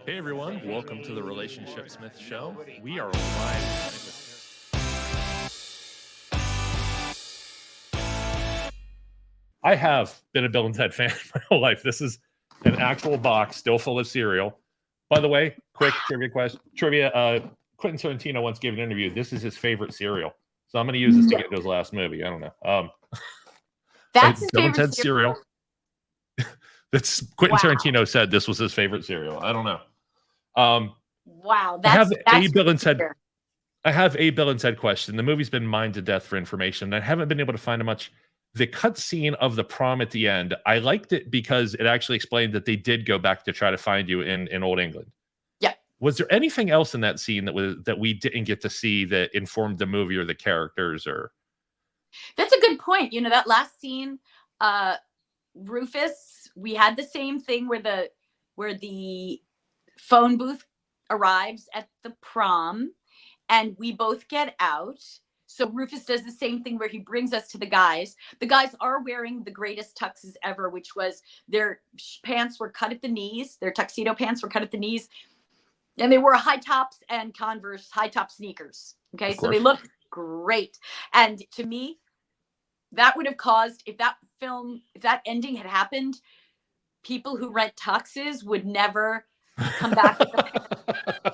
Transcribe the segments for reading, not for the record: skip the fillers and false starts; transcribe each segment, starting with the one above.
Hey everyone, welcome to the Relationship Smith Show. We are live tonight I have been a Bill and Ted fan my whole life. This is an actual box still full of cereal. By the way, quick trivia question. Quentin Tarantino once gave an interview. This is his favorite cereal. So I'm going to use this to get to his last movie. I don't know. That's his Bill and favorite Ted cereal. That's Quentin Tarantino said this was his favorite cereal. I don't know. Wow, I have that's a Bill and Ted. I have a Bill and Ted question. The movie's been mined to death for information. I haven't been able to find much. The cut scene of the prom at the end, I liked it because it actually explained that they did go back to try to find you in Old England. Yeah. Was there anything else in that scene that we didn't get to see that informed the movie or the characters? Or that's a good point. You know, that last scene, Rufus, we had the same thing where the phone booth arrives at the prom and we both get out. So Rufus does the same thing where he brings us to the guys. The guys are wearing the greatest tuxes ever, which was their pants were cut at the knees. Their tuxedo pants were cut at the knees. And they wore high tops and Converse high top sneakers. Okay, so they look great. And to me, that would have caused, if that ending had happened, people who rent tuxes would never come back with the pants.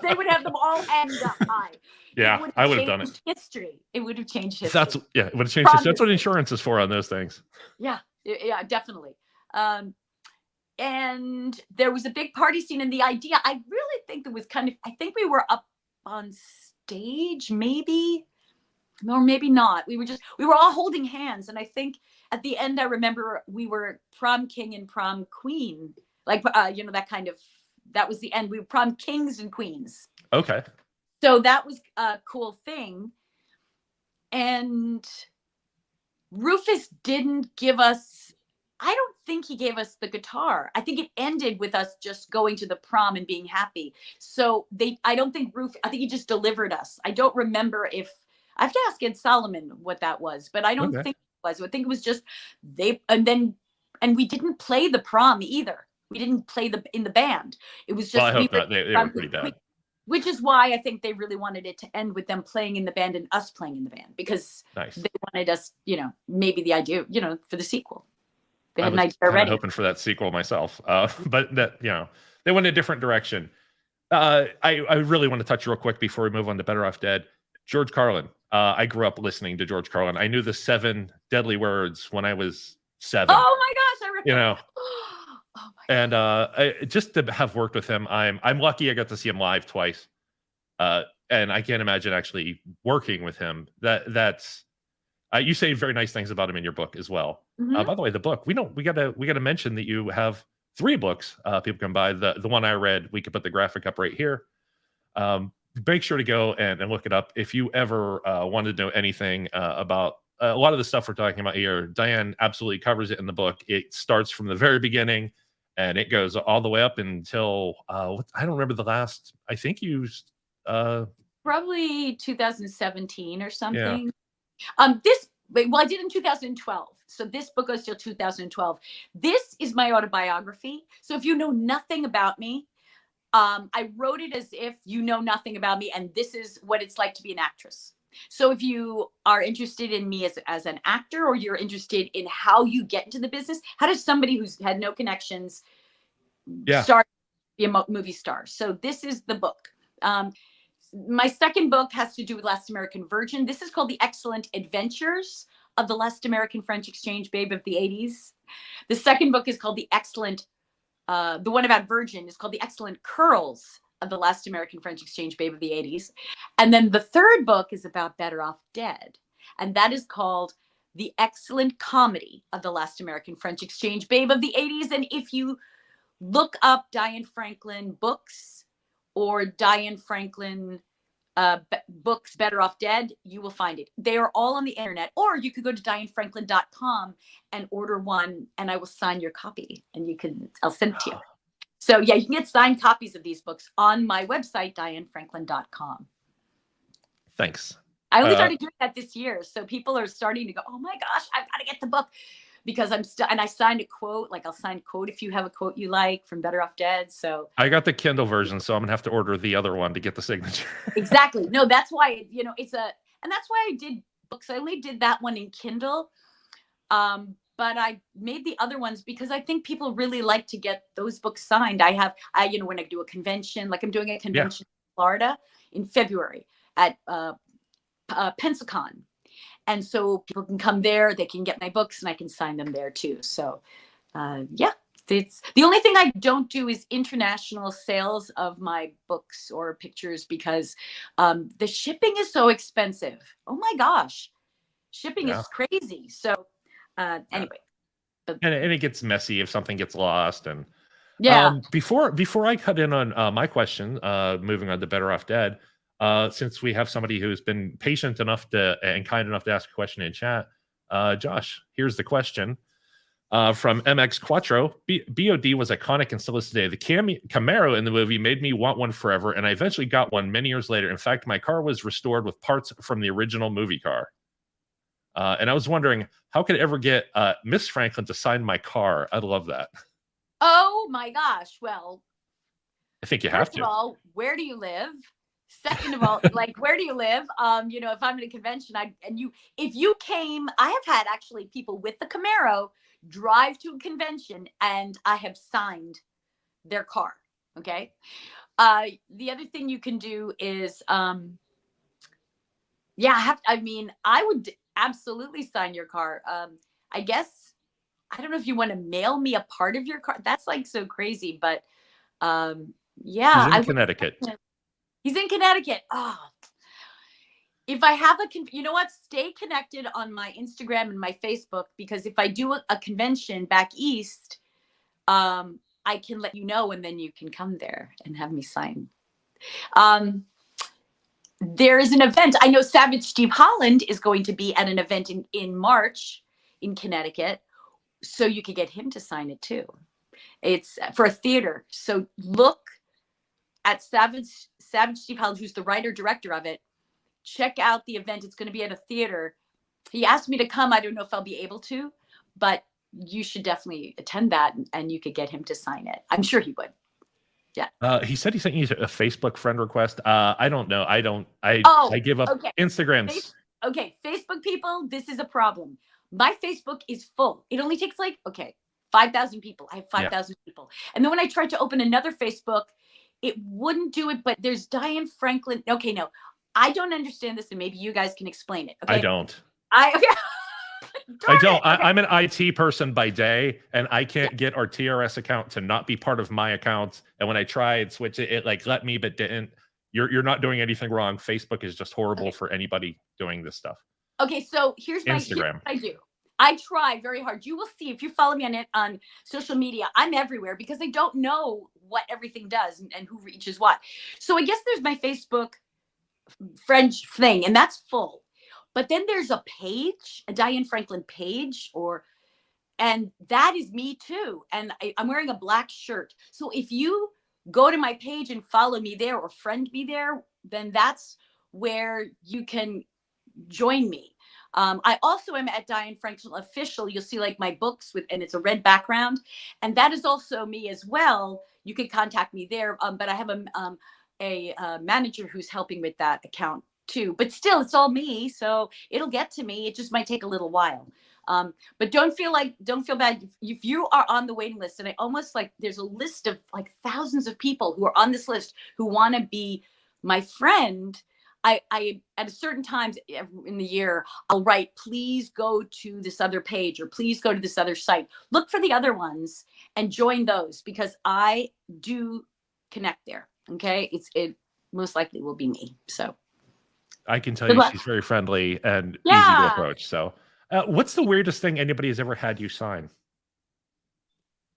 They would have them all end up high. Yeah, I would have done it. History. It would have changed history. It would have changed history. That's what insurance is for on those things. Yeah, definitely. And there was a big party scene, and the idea, I really think it was I think we were up on stage, maybe, or maybe not. We were all holding hands, and I think at the end, I remember we were prom king and prom queen, like that was the end. We were prom kings and queens. Okay. So that was a cool thing. And Rufus didn't give us, I don't think he gave us the guitar. I think it ended with us just going to the prom and being happy. So I think he just delivered us. I don't remember I have to ask Ed Solomon what that was, but I don't think it was. I think it was just and we didn't play the prom either. We didn't play in the band. It was just, well, I hope not. They were pretty bad. Which is why I think they really wanted it to end with them playing in the band and us playing in the band, because they wanted us, maybe the idea, for the sequel. They had an idea already. Hoping for that sequel myself, but that they went a different direction. I really want to touch real quick before we move on to Better Off Dead. George Carlin. I grew up listening to George Carlin. I knew the 7 deadly words when I was 7. Oh my gosh, I remember. Oh and just to have worked with him, I'm lucky I got to see him live twice. And I can't imagine actually working with him. That's you say very nice things about him in your book as well. Mm-hmm. By the way, the book we gotta mention that you have 3 books. People can buy the one I read. We could put the graphic up right here. Make sure to go and look it up if you ever wanted to know anything about a lot of the stuff we're talking about here. Diane absolutely covers it in the book. It starts from the very beginning and it goes all the way up until I don't remember the last. I think you probably 2017 or something. Yeah. I did in 2012. So this book goes till 2012. This is my autobiography. So if you know nothing about me, I wrote it as if you know nothing about me, and this is what it's like to be an actress. So if you are interested in me as an actor, or you're interested in how you get into the business, how does somebody who's had no connections start to be a movie star? So this is the book. My second book has to do with Last American Virgin. This is called The Excellent Adventures of the Last American French Exchange Babe of the 80s. The second book is called the one about Virgin is called The Excellent Curls of the Last American French Exchange Babe of the 80s. And then the third book is about Better Off Dead. And that is called The Excellent Comedy of the Last American French Exchange Babe of the 80s. And if you look up Diane Franklin books or Diane Franklin books, Better Off Dead, you will find it. They are all on the internet, or you could go to dianefranklin.com and order one, and I will sign your copy, and I'll send it to you. So yeah, you can get signed copies of these books on my website, dianefranklin.com. Thanks. I only started doing that this year, so people are starting to go, oh my gosh, I've got to get the book. because I'm still, and I signed a quote, like I'll sign a quote if you have a quote you like from Better Off Dead. So I got the Kindle version, so I'm gonna have to order the other one to get the signature. exactly. No, that's why, and that's why I did books. I only did that one in Kindle. But I made the other ones because I think people really like to get those books signed. When I do a convention, like I'm doing a convention in Florida in February at Pensacon. And so people can come there, they can get my books, and I can sign them there too. So it's the only thing I don't do is international sales of my books or pictures, because the shipping is so expensive. Oh my gosh, shipping is crazy. So anyway, and it gets messy if something gets lost. And yeah. Before I cut in on my question, moving on to Better Off Dead, since we have somebody who's been patient enough and kind enough to ask a question in chat, Josh, here's the question from MX Quattro. BOD was iconic and still is today. The Camaro in the movie made me want one forever, and I eventually got one many years later. In fact, my car was restored with parts from the original movie car. And I was wondering, how could I ever get Miss Franklin to sign my car? I'd love that. Oh my gosh. Well, I think you have to. First of all, where do you live? Second of all, like, where do you live? If I'm at a convention, if you came, I have had actually people with the Camaro drive to a convention, and I have signed their car. Okay. The other thing you can do is, I would absolutely sign your car. I guess, I don't know if you want to mail me a part of your car. That's like so crazy, but He's in Connecticut. He's in Connecticut. Oh, if I have stay connected on my Instagram and my Facebook, because if I do a convention back east, I can let you know, and then you can come there and have me sign. There is an event. I know Savage Steve Holland is going to be at an event in March in Connecticut, so you could get him to sign it too. It's for a theater. So look at Savage Steve Holland, who's the writer director of it. Check out the event. It's going to be at a theater. He asked me to come. I don't know if I'll be able to, but you should definitely attend that, and you could get him to sign it. I'm sure he would. Yeah. He said he sent you a Facebook friend request. I don't know. I give up Instagrams. Okay. Facebook people, this is a problem. My Facebook is full. It only takes 5,000 people. I have 5,000 people. And then when I tried to open another Facebook, it wouldn't do it. But there's Diane Franklin. Okay, no, I don't understand this, and maybe you guys can explain it. Okay? I don't. I don't. I'm an IT person by day, and I can't get our TRS account to not be part of my account. And when I tried switch it, it let me, but didn't. You're not doing anything wrong. Facebook is just horrible for anybody doing this stuff. Okay, so here's Instagram. Here's what I do. I try very hard. You will see if you follow me on social media. I'm everywhere because I don't know what everything does and who reaches what. So I guess there's my Facebook friend thing, and that's full. But then there's a page, a Diane Franklin page, and that is me too. And I'm wearing a black shirt. So if you go to my page and follow me there or friend me there, then that's where you can join me. I also am at Diane Franklin Official. You'll see my books and it's a red background, and that is also me as well. You can contact me there. But I have a manager who's helping with that account too. But still, it's all me, so it'll get to me. It just might take a little while. But don't feel bad if you are on the waiting list. And I almost there's a list of thousands of people who are on this list who want to be my friend. I at a certain times in the year, I'll write, please go to this other page, or please go to this other site. Look for the other ones and join those, because I do connect there. Okay. It most likely will be me. So I can tell you she's very friendly and easy to approach. So what's the weirdest thing anybody has ever had you sign?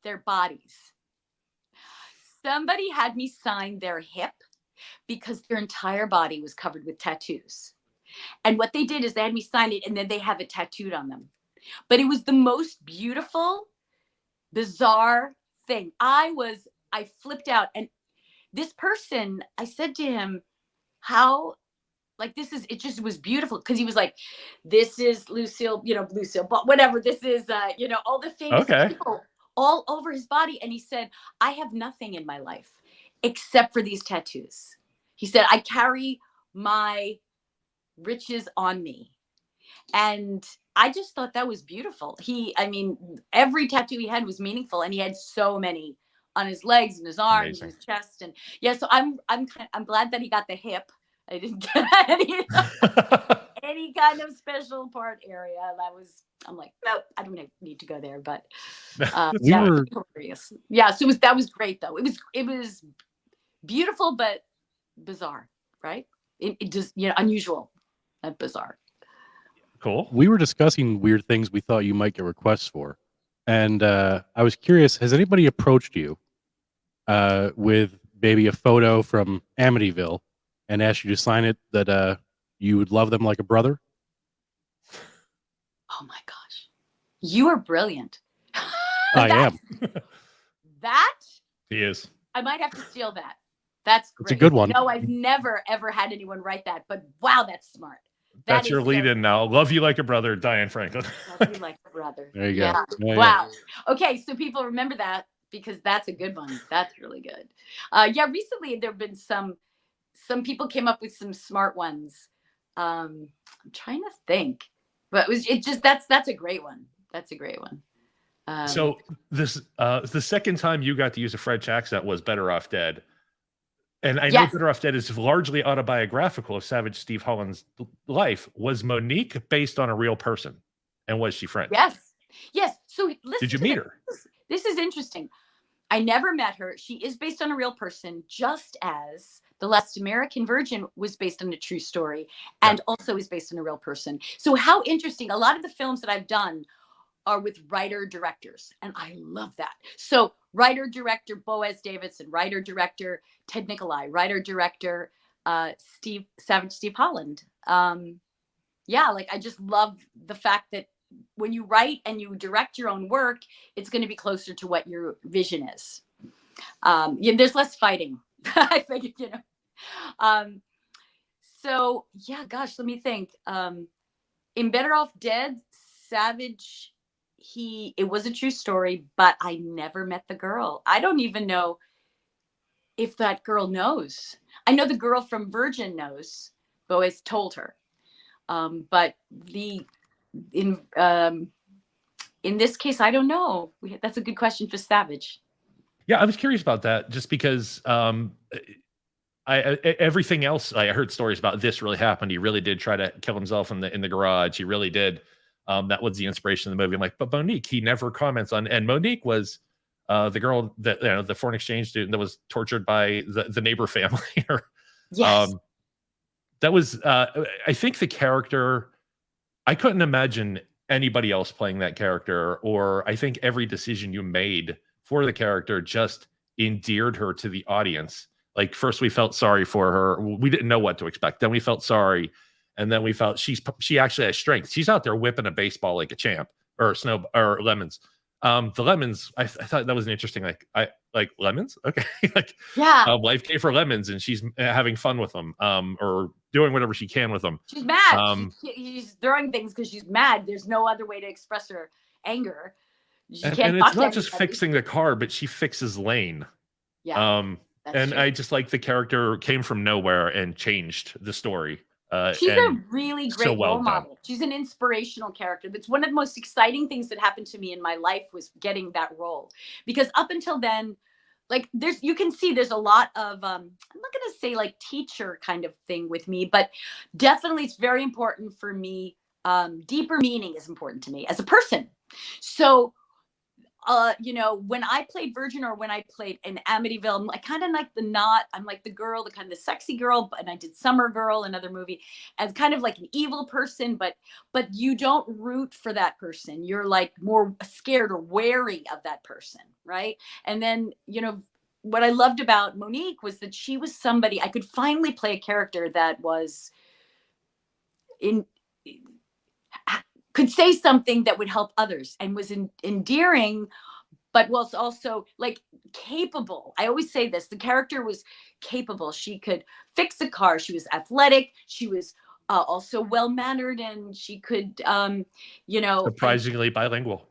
Their bodies. Somebody had me sign their hip because their entire body was covered with tattoos. And what they did is they had me sign it, and then they have it tattooed on them. But it was the most beautiful, bizarre thing. I flipped out. And this person, I said to him, how like, it just was beautiful because he was like, this is Lucille, Lucille, but whatever. This is, all the famous Okay. people all over his body. And he said, I have nothing in my life except for these tattoos. He said, I carry my riches on me. And I just thought that was beautiful. Every tattoo he had was meaningful, and he had so many on his legs and his arms Amazing. and his chest. And yeah, so I'm glad that he got the hip. I didn't get any kind of special part area. I'm like, nope, I don't need to go there. But curious. Yeah, so that was great though. It was beautiful but bizarre, right? It just unusual and bizarre. Cool. We were discussing weird things we thought you might get requests for. And I was curious, has anybody approached you with maybe a photo from Amityville and asked you to sign it that you would love them like a brother? Oh my gosh. You are brilliant. I am. That? He is. I might have to steal that. That's great. It's a good one. No, I've never, ever had anyone write that, but wow, that's smart. That's your lead in now. Love you like a brother, Diane Franklin. Love you like a brother. There you go. Yeah, wow. Yeah. Okay, so people remember that because that's a good one. That's really good. Recently there have been some people came up with some smart ones. I'm trying to think, but that's a great one. That's a great one. So this the second time you got to use a French accent was Better Off Dead. And I know Better Off Dead is largely autobiographical of Savage Steve Holland's life. Was Monique based on a real person? And was she French? Yes. So listen, did you meet her? This is interesting. I never met her. She is based on a real person, just as The Last American Virgin was based on a true story and also is based on a real person. So how interesting. A lot of the films that I've done are with writer-directors, and I love that. So writer-director Boaz Davidson, writer-director Ted Nicolai, writer-director Savage Steve Holland. I just love the fact that when you write and you direct your own work, it's going to be closer to what your vision is. There's less fighting, I think, let me think. In Better Off Dead, Savage, it was a true story, but I never met the girl. I don't even know if that girl knows. I know the girl from Virgin knows. Boaz told her. But in this case, I don't know. That's a good question for Savage. Yeah, I was curious about that just because everything else I heard stories about this really happened. He really did try to kill himself in the garage. He really did. That was the inspiration of the movie. I'm like, but Monique, he never comments on. And Monique was the girl that the foreign exchange student that was tortured by the neighbor family. Yes. That was I think the character. I couldn't imagine anybody else playing that character, or I think every decision you made for the character just endeared her to the audience. Like first we felt sorry for her. We didn't know what to expect. Then we felt sorry. And then we felt she actually has strength. She's out there whipping a baseball like a champ, or lemons. The lemons, I thought that was an interesting, I like lemons. Okay. Life gave her lemons and she's having fun with them, or doing whatever she can with them. She's mad. She's throwing things because she's mad. There's no other way to express her anger. And it's not just fixing the car, but she fixes Lane. Yeah. And true. I just like the character came from nowhere and changed the story. She's a really great role model. She's an inspirational character. That's one of the most exciting things that happened to me in my life, was getting that role. Because up until then, you can see there's a lot of, I'm not going to say teacher kind of thing with me, but definitely it's very important for me. Deeper meaning is important to me as a person. So, when I played Virgin, or when I played in Amityville, I'm kind of like I'm like the girl, the kind of the sexy girl, and I did Summer Girl, another movie, as kind of like an evil person, but you don't root for that person. You're more scared or wary of that person, right? And then, what I loved about Monique was that she was somebody I could finally play a character that was could say something that would help others and was endearing, but was also like capable. I always say this, the character was capable. She could fix a car. She was athletic. She was also well-mannered, and she could, Surprisingly bilingual.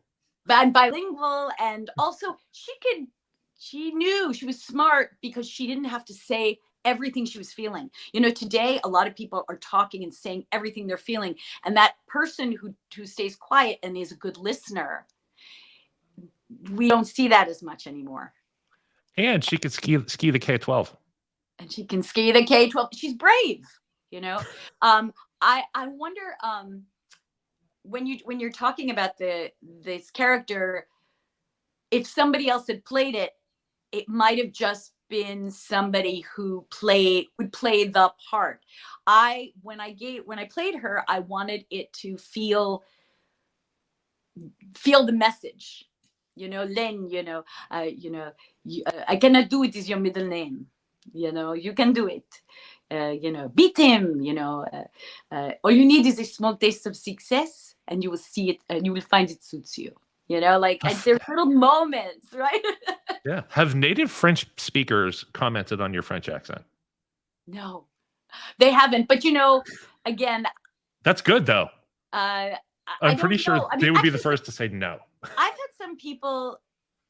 and bilingual. And also she knew, she was smart because she didn't have to say everything she was feeling. Today, a lot of people are talking and saying everything they're feeling. And that person who stays quiet and is a good listener, we don't see that as much anymore. And she could ski the K-12. And she can ski the K-12. She's brave, I wonder, when you're talking about this character, if somebody else had played it, it might have just been somebody who would play the part. When I played her, I wanted it to feel the message. Len, I cannot do it is your middle name. You can do it. Beat him. All you need is a small taste of success, and you will see it, and you will find it suits you. There's little moments, right? Yeah. Have native French speakers commented on your French accent? No, they haven't. But again, that's good though. I'm pretty sure they would be the first to say no. I've had some people,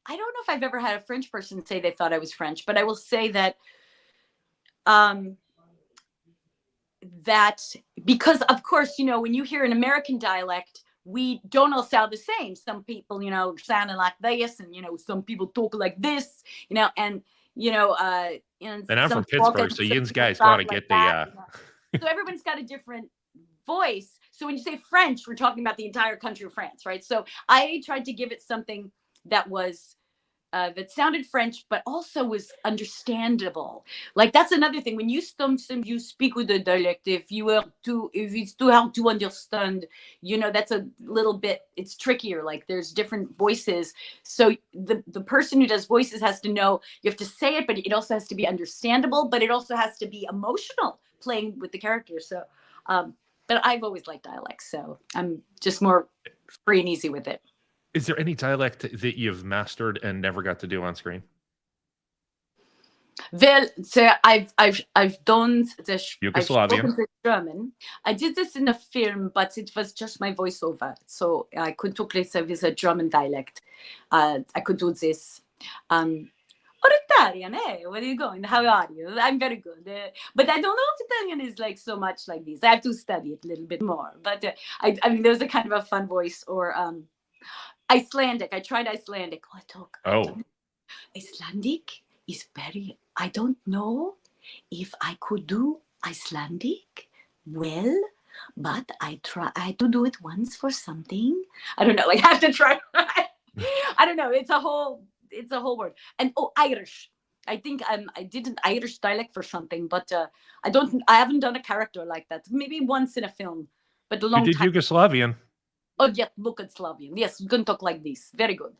I don't know if I've ever had a French person say they thought I was French, but I will say that that because, of course, when you hear an American dialect, we don't all sound the same. Some people, sounding like this, and some people talk like this, and and I'm from Pittsburgh, so you guys got to get the. So everyone's got a different voice. So when you say French, we're talking about the entire country of France, right? So I tried to give it something that was that sounded French, but also was understandable. Like, that's another thing. When you speak with a dialect, if it's too hard to understand, that's a little bit, it's trickier. Like, there's different voices. So the person who does voices has to know, you have to say it, but it also has to be understandable, but it also has to be emotional, playing with the character. So, but I've always liked dialects, so I'm just more free and easy with it. Is there any dialect that you've mastered and never got to do on screen? Well, so I've done the Yugoslavian. German. I did this in a film, but it was just my voiceover, so I could talk with a German dialect. I could do this. Italian, hey, where are you going? How are you? I'm very good. But I don't know if Italian is like so much like this. I have to study it a little bit more. But I mean, there's a kind of a fun voice. Or Icelandic. I tried Icelandic. Icelandic is very, I don't know if I could do Icelandic well, but I tried to do it once for something. I don't know, like I have to try. I don't know. It's a whole word. And Irish. I think I did an Irish dialect for something, but I haven't done a character like that. Maybe once in a film, but a long time. You did Yugoslavian. Oh yeah, Yugoslavian. Yes, you can talk like this. Very good.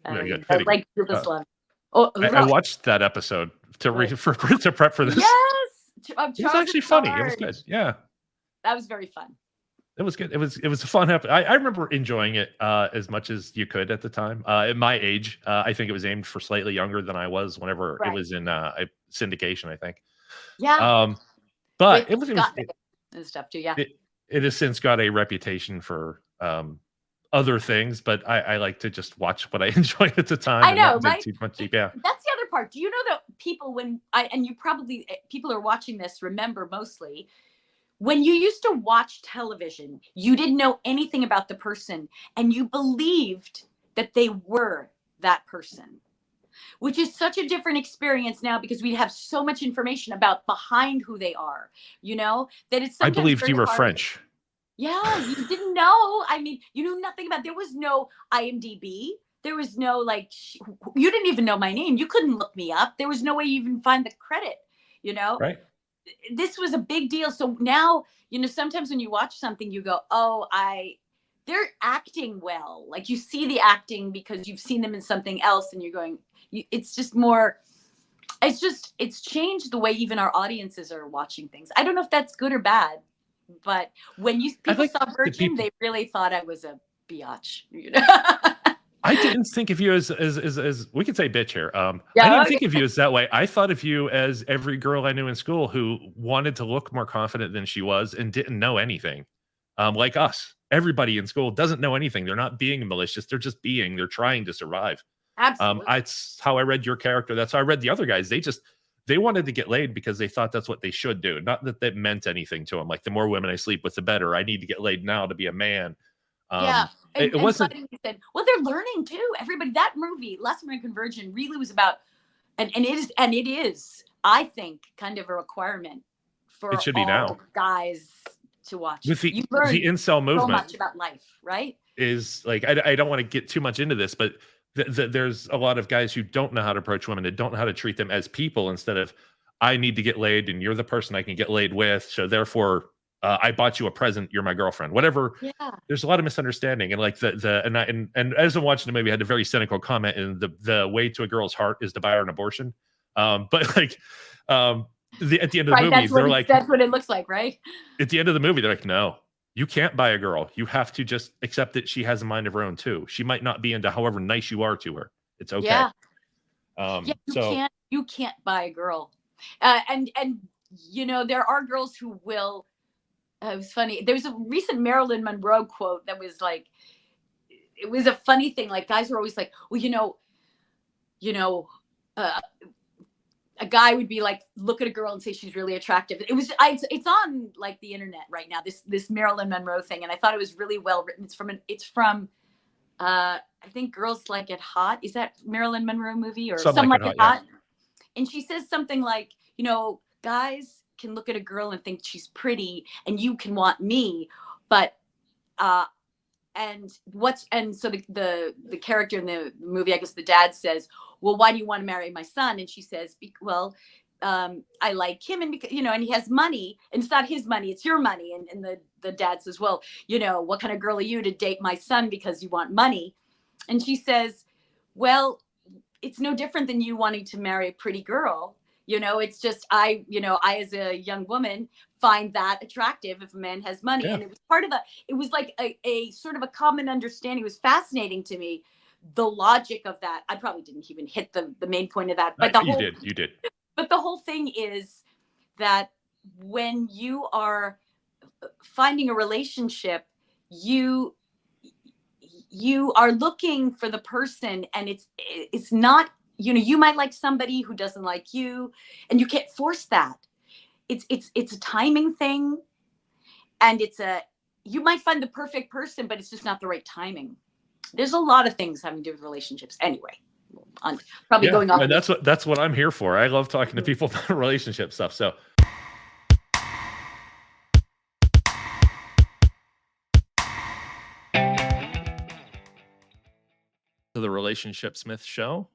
Very good. I like Yugoslavian. I watched that episode to prep for this. Yes, it was actually funny. It was good. Yeah, that was very fun. It was good. It was a fun episode. I remember enjoying it as much as you could at the time. At my age, I think it was aimed for slightly younger than I was whenever it was in syndication, I think. Yeah. But it was and stuff too. Yeah. It has since got a reputation for other things, but I like to just watch what I enjoyed at the time. I know, right? Too much, yeah. That's the other part. Do you know that people, people are watching this, remember mostly, when you used to watch television, you didn't know anything about the person, and you believed that they were that person, which is such a different experience now because we have so much information about behind who they are, that it's sometimes I believed you were hard. French. Yeah, you didn't know. I mean, you knew nothing about, there was no IMDb. There was no, you didn't even know my name. You couldn't look me up. There was no way you even find the credit, Right. This was a big deal. So now, sometimes when you watch something, you go, they're acting well. Like, you see the acting because you've seen them in something else, and you're going, it's just more, it's changed the way even our audiences are watching things. I don't know if that's good or bad, but when people saw Virgin, they really thought I was a biatch. I didn't think of you as we could say bitch here. I Yeah, didn't okay. think of you as that way. I thought of you as every girl I knew in school who wanted to look more confident than she was and didn't know anything. Like us. Everybody in school doesn't know anything. They're not being malicious. They're just being. They're trying to survive. Absolutely. That's how I read your character. That's how I read the other guys. They wanted to get laid because they thought that's what they should do. Not that that meant anything to them. Like the more women I sleep with, the better. I need to get laid now to be a man. Yeah. It And wasn't. funny you said, well, they're learning too. Everybody, that movie, Last American Virgin, really was about, and it is, I think, kind of a requirement It for should be all now guys to watch. with You the learn incel so movement. much about life, right? Is like I don't want to get too much into this, but there's a lot of guys who don't know how to approach women, that don't know how to treat them as people instead of I need to get laid and you're the person I can get laid with, so therefore I bought you a present, you're my girlfriend. Whatever. Yeah. There's a lot of misunderstanding, and like and as I'm watching the movie, I had a very cynical comment, and the way to a girl's heart is to buy her an abortion. But like at the end of the Right. movie, they're like, That's what it looks like, right? at the end of the movie, they're like, no, you can't buy a girl. You have to just accept that she has a mind of her own too. She might not be into however nice you are to her. It's okay. Yeah. Yeah. You can't buy a girl. And there are girls who will. It was funny. There was a recent Marilyn Monroe quote that was like, it was a funny thing. Like guys were always like, well, a guy would be like, look at a girl and say she's really attractive. It's on like the internet right now, this Marilyn Monroe thing. And I thought it was really well written. It's from I think Girls Like It Hot. Is that Marilyn Monroe movie or Some Like It Hot? Yeah. And she says something like, guys can look at a girl and think she's pretty and you can want me, but so the character in the movie, I guess the dad says, well, why do you want to marry my son? And she says, well, I like him, and because and he has money, and it's not his money, it's your money. And the dad says, well, what kind of girl are you to date my son because you want money? And she says, well, it's no different than you wanting to marry a pretty girl. It's just I as a young woman find that attractive if a man has money. Yeah. And it was it was like a sort of a common understanding. It was fascinating to me, the logic of that. I probably didn't even hit the main point of that, but you did. But the whole thing is that when you are finding a relationship, you are looking for the person, and it's not, you might like somebody who doesn't like you, and you can't force that. It's a timing thing, and you might find the perfect person, but it's just not the right timing. There's a lot of things having to do with relationships. Anyway, I'm probably going off. And that's what I'm here for. I love talking to people about relationship stuff. So. The Relationship Smith Show.